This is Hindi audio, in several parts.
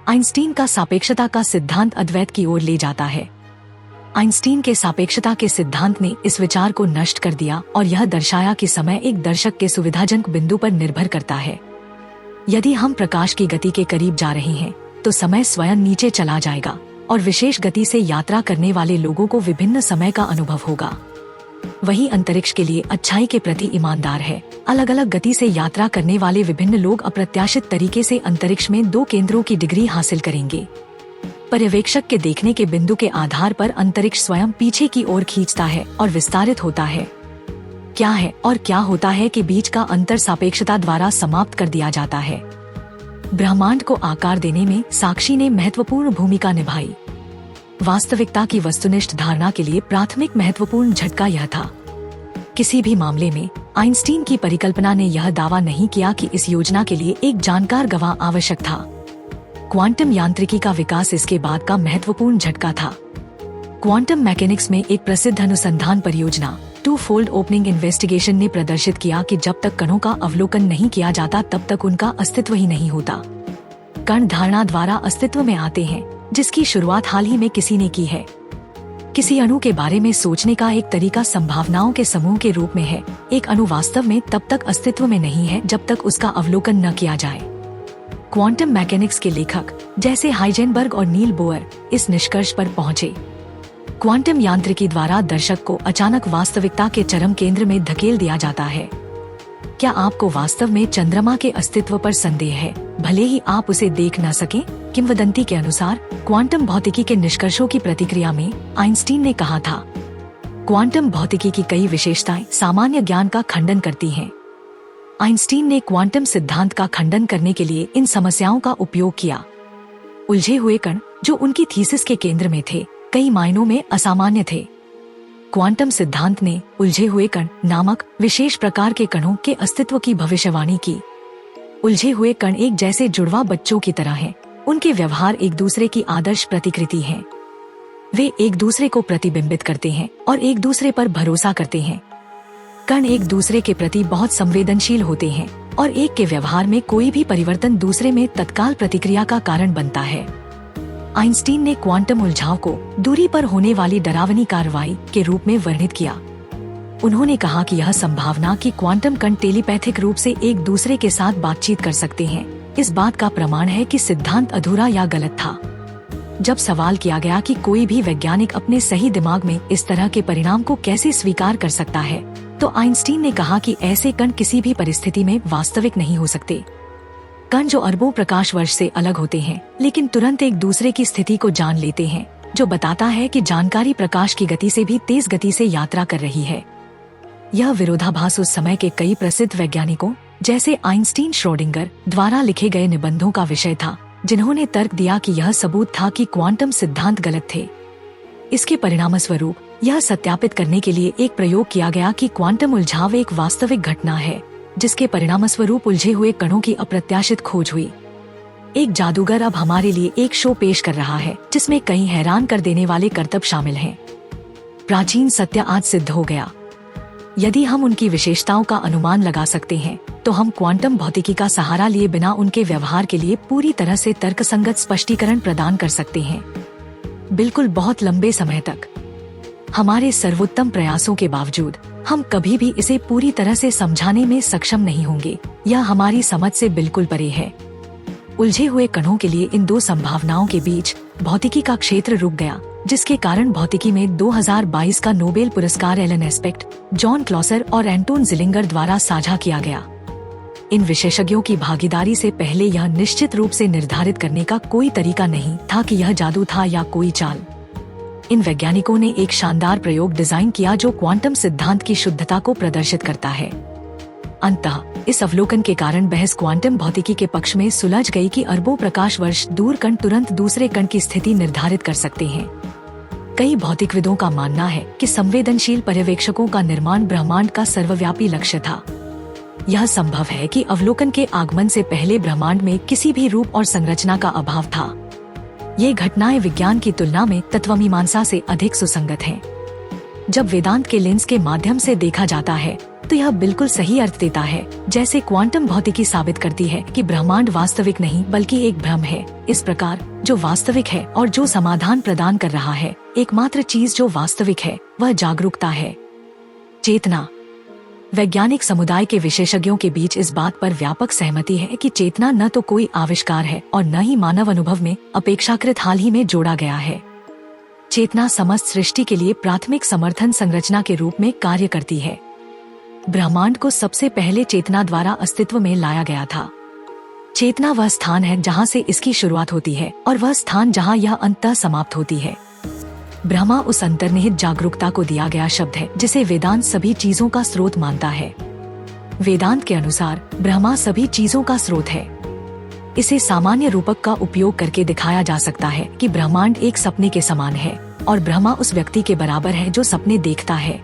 आइंस्टीन का सापेक्षता का सिद्धांत अद्वैत की ओर ले जाता है। आइंस्टीन के सापेक्षता के सिद्धांत ने इस विचार को नष्ट कर दिया और यह दर्शाया कि समय एक दर्शक के सुविधाजनक बिंदु पर निर्भर करता है। यदि हम प्रकाश की गति के करीब जा रहे हैं तो समय स्वयं नीचे चला जाएगा और विशेष गति से यात्रा करने वाले लोगों को विभिन्न समय का अनुभव होगा। वही अंतरिक्ष के लिए अच्छाई के प्रति ईमानदार है। अलग अलग गति से यात्रा करने वाले विभिन्न लोग अप्रत्याशित तरीके से अंतरिक्ष में 2 केंद्रों की डिग्री हासिल करेंगे। पर्यवेक्षक के देखने के बिंदु के आधार पर अंतरिक्ष स्वयं पीछे की ओर खींचता है और विस्तारित होता है। क्या है और क्या होता है के बीच का अंतर सापेक्षता द्वारा समाप्त कर दिया जाता है। ब्रह्मांड को आकार देने में साक्षी ने महत्वपूर्ण भूमिका निभाई। वास्तविकता की वस्तुनिष्ठ धारणा के लिए प्राथमिक महत्वपूर्ण झटका यह था। किसी भी मामले में आइंस्टीन की परिकल्पना ने यह दावा नहीं किया कि इस योजना के लिए एक जानकार गवाह आवश्यक था। क्वांटम यांत्रिकी का विकास इसके बाद का महत्वपूर्ण झटका था। क्वांटम मैकेनिक्स में एक प्रसिद्ध अनुसंधान परियोजना टू फोल्ड ओपनिंग इन्वेस्टिगेशन ने प्रदर्शित किया कि जब तक कणों का अवलोकन नहीं किया जाता तब तक उनका अस्तित्व ही नहीं होता। कण धारणा द्वारा अस्तित्व में आते हैं, जिसकी शुरुआत हाल ही में किसी ने की है। किसी अणु के बारे में सोचने का एक तरीका संभावनाओं के समूह के रूप में है। एक अणु वास्तव में तब तक अस्तित्व में नहीं है जब तक उसका अवलोकन न किया जाए। क्वांटम मैकेनिक्स के लेखक जैसे हाइजेनबर्ग और नील बोयर इस निष्कर्ष पर पहुंचे। क्वांटम यांत्रिकी द्वारा दर्शक को अचानक वास्तविकता के चरम केंद्र में धकेल दिया जाता है। क्या आपको वास्तव में चंद्रमा के अस्तित्व पर संदेह है, भले ही आप उसे देख न सकें? किंवदंती के अनुसार क्वांटम भौतिकी के निष्कर्षों की प्रतिक्रिया में आइंस्टीन ने कहा था, क्वांटम भौतिकी की कई विशेषताएं सामान्य ज्ञान का खंडन करती हैं। आइंस्टीन ने क्वांटम सिद्धांत का खंडन करने के लिए इन समस्याओं का उपयोग किया। उलझे हुए कण जो उनकी थीसिस के केंद्र में थे, कई मायनों में असामान्य थे। क्वांटम सिद्धांत ने उलझे हुए कण नामक विशेष प्रकार के कणों के अस्तित्व की भविष्यवाणी की। उलझे हुए कण एक जैसे जुड़वा बच्चों की तरह हैं। उनके व्यवहार एक दूसरे की आदर्श प्रतिकृति हैं। वे एक दूसरे को प्रतिबिंबित करते हैं और एक दूसरे पर भरोसा करते हैं। कण एक दूसरे के प्रति बहुत संवेदनशील होते हैं और एक के व्यवहार में कोई भी परिवर्तन दूसरे में तत्काल प्रतिक्रिया का कारण बनता है। आइंस्टीन ने क्वांटम उलझाव को दूरी पर होने वाली डरावनी कार्रवाई के रूप में वर्णित किया। उन्होंने कहा कि यह संभावना कि क्वांटम कण टेलीपैथिक रूप से एक दूसरे के साथ बातचीत कर सकते हैं, इस बात का प्रमाण है कि सिद्धांत अधूरा या गलत था। जब सवाल किया गया कि कोई भी वैज्ञानिक अपने सही दिमाग में इस तरह के परिणाम को कैसे स्वीकार कर सकता है, तो आइंस्टीन ने कहा कि ऐसे कण किसी भी परिस्थिति में वास्तविक नहीं हो सकते। कण जो अरबों प्रकाश वर्ष से अलग होते हैं लेकिन तुरंत एक दूसरे की स्थिति को जान लेते हैं, जो बताता है कि जानकारी प्रकाश की गति से भी तेज गति से यात्रा कर रही है। यह विरोधाभास उस समय के कई प्रसिद्ध वैज्ञानिकों जैसे आइंस्टीन श्रोडिंगर द्वारा लिखे गए निबंधों का विषय था, जिन्होंने तर्क दिया कि यह सबूत था कि क्वांटम सिद्धांत गलत थे। इसके परिणामस्वरूप यह सत्यापित करने के लिए एक प्रयोग किया गया कि क्वांटम उलझाव एक वास्तविक घटना है, जिसके परिणामस्वरूप उलझे हुए कणों की अप्रत्याशित खोज हुई। एक जादूगर अब हमारे लिए एक शो पेश कर रहा है जिसमें कई हैरान कर देने वाले करतब शामिल हैं। प्राचीन सत्य आज सिद्ध हो गया। यदि हम उनकी विशेषताओं का अनुमान लगा सकते हैं तो हम क्वांटम भौतिकी का सहारा लिए बिना उनके व्यवहार के लिए पूरी तरह से तर्कसंगत स्पष्टीकरण प्रदान कर सकते हैं। बिल्कुल बहुत लंबे समय तक हमारे सर्वोत्तम प्रयासों के बावजूद हम कभी भी इसे पूरी तरह से समझाने में सक्षम नहीं होंगे। यह हमारी समझ से बिल्कुल परे है। उलझे हुए कणों के लिए इन 2 संभावनाओं के बीच भौतिकी का क्षेत्र रुक गया, जिसके कारण भौतिकी में 2022 का नोबेल पुरस्कार एलन एस्पेक्ट, जॉन क्लॉसर और एंटोन जिलिंगर द्वारा साझा किया गया। इन विशेषज्ञों की भागीदारी से पहले यह निश्चित रूप से निर्धारित करने का कोई तरीका नहीं था कि यह जादू था या कोई चाल। इन वैज्ञानिकों ने एक शानदार प्रयोग डिजाइन किया जो क्वांटम सिद्धांत की शुद्धता को प्रदर्शित करता है। अंततः इस अवलोकन के कारण बहस क्वांटम भौतिकी के पक्ष में सुलझ गई कि अरबों प्रकाश वर्ष दूर कण तुरंत दूसरे कण की स्थिति निर्धारित कर सकते हैं। कई भौतिकविदों का मानना है कि संवेदनशील पर्यवेक्षकों का निर्माण ब्रह्मांड का सर्वव्यापी लक्ष्य था। यह संभव है कि अवलोकन के आगमन से पहले ब्रह्मांड में किसी भी रूप और संरचना का अभाव था। ये घटनाएं विज्ञान की तुलना में तत्वमीमांसा से अधिक सुसंगत हैं। जब वेदांत के लेंस के माध्यम से देखा जाता है परंतु यह बिल्कुल सही अर्थ देता है। जैसे क्वांटम भौतिकी साबित करती है कि ब्रह्मांड वास्तविक नहीं बल्कि एक भ्रम है, इस प्रकार जो वास्तविक है और जो समाधान प्रदान कर रहा है, एकमात्र चीज जो वास्तविक है वह जागरूकता है, चेतना। वैज्ञानिक समुदाय के विशेषज्ञों के बीच इस बात पर व्यापक सहमति है कि चेतना न तो कोई आविष्कार है और न ही मानव अनुभव में अपेक्षाकृत हाल ही में जोड़ा गया है। चेतना समस्त सृष्टि के लिए प्राथमिक समर्थन संरचना के रूप में कार्य करती है। ब्रह्मांड को सबसे पहले चेतना द्वारा अस्तित्व में लाया गया था। चेतना वह स्थान है जहाँ से इसकी शुरुआत होती है और वह स्थान जहाँ यह अंततः समाप्त होती है। ब्रह्मा उस अंतर्निहित जागरूकता को दिया गया शब्द है जिसे वेदांत सभी चीजों का स्रोत मानता है। वेदांत के अनुसार ब्रह्मा सभी चीजों का स्रोत है। इसे सामान्य रूपक का उपयोग करके दिखाया जा सकता है कि ब्रह्मांड एक सपने के समान है और ब्रह्मा उस व्यक्ति के बराबर है जो सपने देखता है।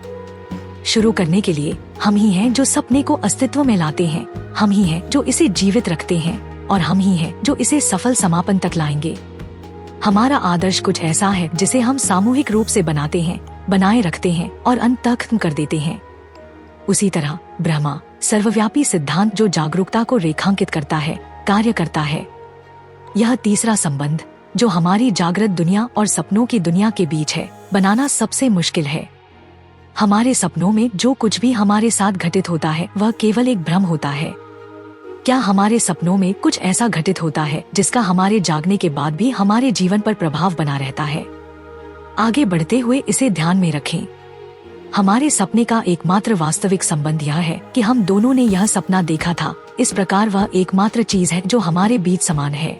शुरू करने के लिए हम ही हैं जो सपने को अस्तित्व में लाते हैं, हम ही हैं जो इसे जीवित रखते हैं और हम ही हैं जो इसे सफल समापन तक लाएंगे। हमारा आदर्श कुछ ऐसा है जिसे हम सामूहिक रूप से बनाते हैं, बनाए रखते हैं और अंत तक खत्म कर देते हैं। उसी तरह ब्रह्मा सर्वव्यापी सिद्धांत जो जागरूकता को रेखांकित करता है, कार्य करता है। यह तीसरा संबंध जो हमारी जागृत दुनिया और सपनों की दुनिया के बीच है, बनाना सबसे मुश्किल है। हमारे सपनों में जो कुछ भी हमारे साथ घटित होता है वह केवल एक भ्रम होता है। क्या हमारे सपनों में कुछ ऐसा घटित होता है जिसका हमारे जागने के बाद भी हमारे जीवन पर प्रभाव बना रहता है? आगे बढ़ते हुए इसे ध्यान में रखें। हमारे सपने का एकमात्र वास्तविक संबंध यह है कि हम दोनों ने यह सपना देखा था। इस प्रकार वह एकमात्र चीज है जो हमारे बीच समान है।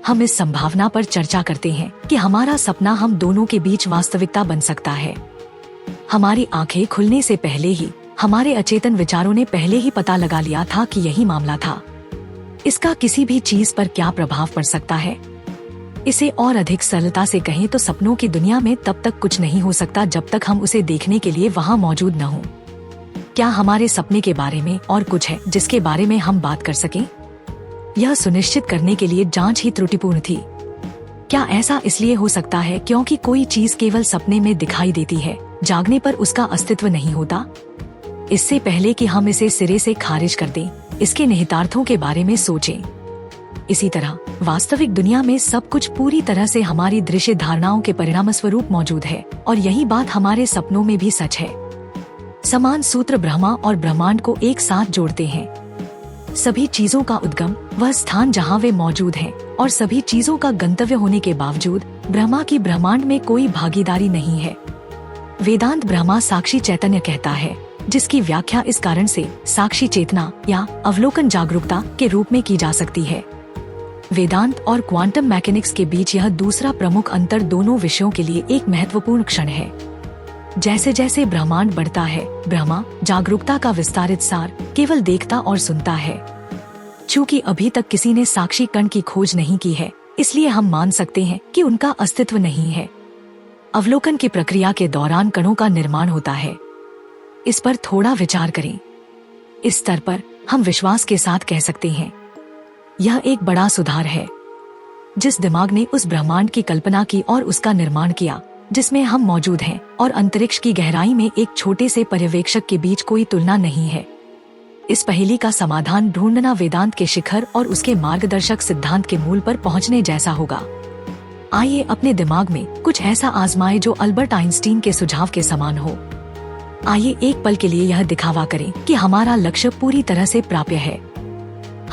हम इस संभावना पर चर्चा करते हैं कि हमारा सपना हम दोनों के बीच वास्तविकता बन सकता है। हमारी आंखें खुलने से पहले ही हमारे अचेतन विचारों ने पहले ही पता लगा लिया था कि यही मामला था। इसका किसी भी चीज पर क्या प्रभाव पड़ सकता है? इसे और अधिक सरलता से कहें तो सपनों की दुनिया में तब तक कुछ नहीं हो सकता जब तक हम उसे देखने के लिए वहां मौजूद न हों। क्या हमारे सपने के बारे में और कुछ है जिसके बारे में हम बात कर सकें? यह सुनिश्चित करने के लिए जांच ही त्रुटिपूर्ण थी। क्या ऐसा इसलिए हो सकता है क्योंकि कोई चीज केवल सपने में दिखाई देती है, जागने पर उसका अस्तित्व नहीं होता? इससे पहले कि हम इसे सिरे से खारिज कर दें, इसके निहितार्थों के बारे में सोचें। इसी तरह वास्तविक दुनिया में सब कुछ पूरी तरह से हमारी दृश्य धारणाओं के परिणाम स्वरूप मौजूद है और यही बात हमारे सपनों में भी सच है। समान सूत्र ब्रह्मा और ब्रह्मांड को एक साथ जोड़ते हैं। सभी चीजों का उद्गम वह स्थान जहाँ वे मौजूद हैं और सभी चीजों का गंतव्य होने के बावजूद ब्रह्मा की ब्रह्मांड में कोई भागीदारी नहीं है। वेदांत ब्रह्मा साक्षी चैतन्य कहता है, जिसकी व्याख्या इस कारण से साक्षी चेतना या अवलोकन जागरूकता के रूप में की जा सकती है। वेदांत और क्वांटम मैकेनिक्स के बीच यह दूसरा प्रमुख अंतर दोनों विषयों के लिए एक महत्वपूर्ण क्षण है। जैसे जैसे ब्रह्मांड बढ़ता है, ब्रह्मा जागरूकता का विस्तारित सार केवल देखता और सुनता है। चूँकि अभी तक किसी ने साक्षी कण की खोज नहीं की है, इसलिए हम मान सकते हैं कि उनका अस्तित्व नहीं है। अवलोकन की प्रक्रिया के दौरान कणों का निर्माण होता है। इस पर थोड़ा विचार करें। इस स्तर पर हम विश्वास के साथ कह सकते हैं, यह एक बड़ा सुधार है। जिस दिमाग ने उस ब्रह्मांड की कल्पना की और उसका निर्माण किया जिसमें हम मौजूद हैं और अंतरिक्ष की गहराई में एक छोटे से पर्यवेक्षक के बीच कोई तुलना नहीं है। इस पहेली का समाधान ढूंढना वेदांत के शिखर और उसके मार्गदर्शक सिद्धांत के मूल पर पहुंचने जैसा होगा। आइए अपने दिमाग में कुछ ऐसा आजमाएं जो अल्बर्ट आइंस्टीन के सुझाव के समान हो। आइए एक पल के लिए यह दिखावा करें कि हमारा लक्ष्य पूरी तरह से प्राप्य है।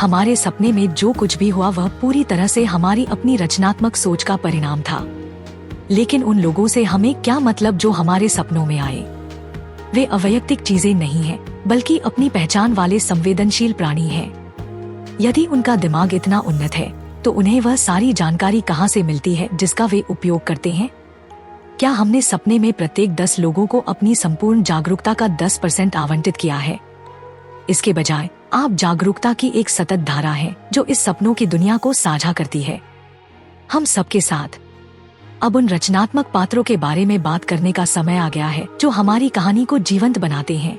हमारे सपने में जो कुछ भी हुआ वह पूरी तरह से हमारी अपनी रचनात्मक सोच का परिणाम था। लेकिन उन लोगों से हमें क्या मतलब जो हमारे सपनों में आए? वे अवैयक्तिक चीजें नहीं हैं, बल्कि अपनी पहचान वाले संवेदनशील प्राणी हैं। यदि उनका दिमाग इतना उन्नत है तो उन्हें वह सारी जानकारी कहाँ से मिलती है जिसका वे उपयोग करते हैं? क्या हमने सपने में प्रत्येक 10 लोगों को अपनी संपूर्ण जागरूकता का 10% आवंटित किया है? इसके बजाय आप जागरूकता की एक सतत धारा है जो इस सपनों की दुनिया को साझा करती है। हम सबके साथ अब उन रचनात्मक पात्रों के बारे में बात करने का समय आ गया है जो हमारी कहानी को जीवंत बनाते हैं।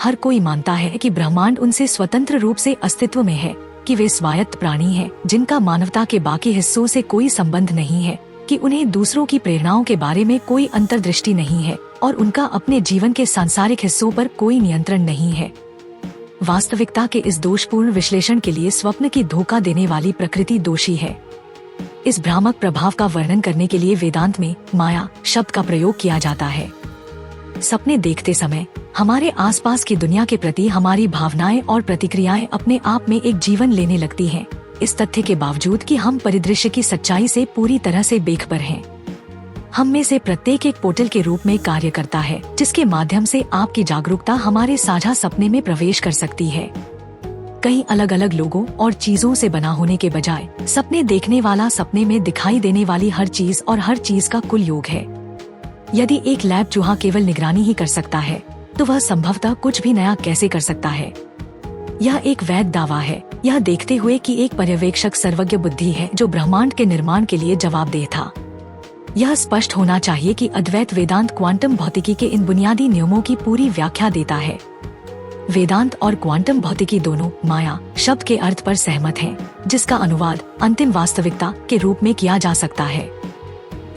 हर कोई मानता है कि ब्रह्मांड उनसे स्वतंत्र रूप से अस्तित्व में है, कि वे स्वायत्त प्राणी हैं जिनका मानवता के बाकी हिस्सों से कोई संबंध नहीं है, कि उन्हें दूसरों की प्रेरणाओं के बारे में कोई अंतर्दृष्टि नहीं है और उनका अपने जीवन के सांसारिक हिस्सों पर कोई नियंत्रण नहीं है। वास्तविकता के इस दोषपूर्ण विश्लेषण के लिए स्वप्न की धोखा देने वाली प्रकृति दोषी है। इस भ्रामक प्रभाव का वर्णन करने के लिए वेदांत में माया शब्द का प्रयोग किया जाता है। सपने देखते समय हमारे आसपास की दुनिया के प्रति हमारी भावनाएं और प्रतिक्रियाएं अपने आप में एक जीवन लेने लगती हैं, इस तथ्य के बावजूद कि हम परिदृश्य की सच्चाई से पूरी तरह से बेखबर हैं। हम में से प्रत्येक एक पोर्टल के रूप में कार्य करता है, जिसके माध्यम से आपकी जागरूकता हमारे साझा सपने में प्रवेश कर सकती है। कई अलग अलग लोगों और चीजों से बना होने के बजाय सपने देखने वाला सपने में दिखाई देने वाली हर चीज और हर चीज का कुल योग है। यदि एक लैब चूहा केवल निगरानी ही कर सकता है, तो वह संभवतः कुछ भी नया कैसे कर सकता है। यह एक वैध दावा है, यह देखते हुए कि एक पर्यवेक्षक सर्वज्ञ बुद्धि है जो ब्रह्मांड के निर्माण के लिए जवाबदेह था। यह स्पष्ट होना चाहिए कि अद्वैत वेदांत क्वांटम भौतिकी के इन बुनियादी नियमों की पूरी व्याख्या देता है। वेदांत और क्वांटम भौतिकी दोनों माया शब्द के अर्थ पर सहमत हैं, जिसका अनुवाद अंतिम वास्तविकता के रूप में किया जा सकता है।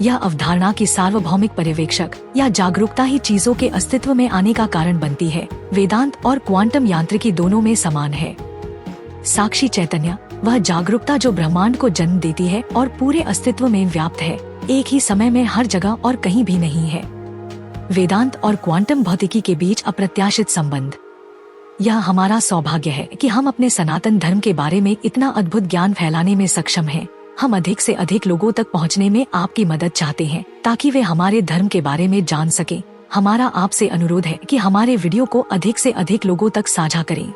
यह अवधारणा की सार्वभौमिक पर्यवेक्षक या जागरूकता ही चीजों के अस्तित्व में आने का कारण बनती है। वेदांत और क्वांटम यांत्रिकी दोनों में समान है। साक्षी चैतन्य वह जागरूकता जो ब्रह्मांड को जन्म देती है और पूरे अस्तित्व में व्याप्त है, एक ही समय में हर जगह और कहीं भी नहीं है। वेदांत और क्वांटम भौतिकी के बीच अप्रत्याशित संबंध। यह हमारा सौभाग्य है कि हम अपने सनातन धर्म के बारे में इतना अद्भुत ज्ञान फैलाने में सक्षम हैं। हम अधिक से अधिक लोगों तक पहुंचने में आपकी मदद चाहते हैं ताकि वे हमारे धर्म के बारे में जान सकें। हमारा आपसे अनुरोध है कि हमारे वीडियो को अधिक से अधिक लोगों तक साझा करें।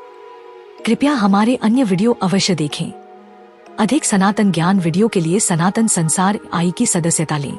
कृपया हमारे अन्य वीडियो अवश्य देखें। अधिक सनातन ज्ञान वीडियो के लिए सनातन संसार आई की सदस्यता लें।